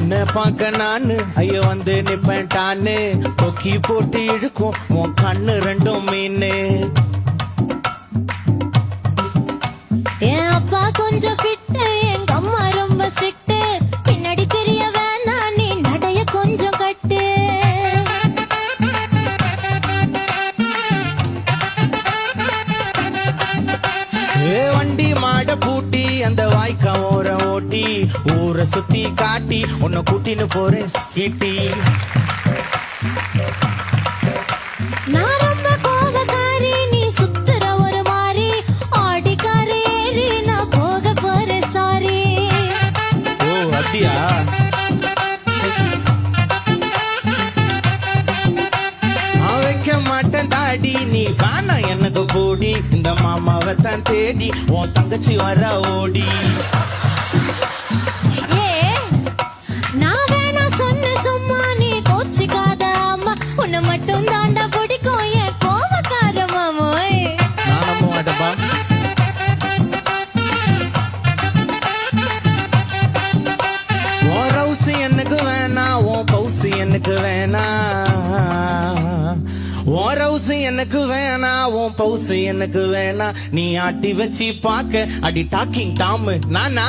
உன்னை பார்க்க நானு ஐயோ வந்து நிப்பேன் டான்னு கொக்கி போட்டு இழுக்கும் உன் கண்ணு ரெண்டும் மீனு என் அப்பா கொஞ்சம் ஃபிட்டு எங்க அம்மா ரொம்ப ஸ்ட்ரிக்ட் பின்னாடி தெரிய வேணாம் நீ நடைய கொஞ்சம் கட்டு வண்டி மாட பூட்டி அந்த வாய்க்கா ஓர ஓட்டி ஊரை சுத்தி காட்டி உன்னை கூட்டின்னு போறேன் ஸ்வீட்டி நான் ரொம்ப கோபக்காரி நீ சுத்துற ஒரு மாதிரி ஆடிக்காரி ஏறி நான் போக போறேன் சாரி ஓ அப்படியா நான் வைக்க மாட்டேன் தாடி நீ வேணா எனக்கு போடி இந்த மாமாவை தான் தேடி உன் தங்கச்சி வர ஓடி ஏ நான் வேணா சொன்ன சும்மா நீ கோச்சிக்காத அம்மா உன்னை மட்டும் தாண்டா பிடிக்கும் என் கோபக்கார மாமோய் நான் நம்ப மாட்டேப்பா உன் ரவுசு எனக்கு வேணா உன் பவுசு எனக்கு வேணா உன் ரவுசு எனக்கு வேணா உன் பவுசு எனக்கு வேணா நீ ஆட்டி வச்சு பாக்க அடி டாக்கிங் டாமு நானா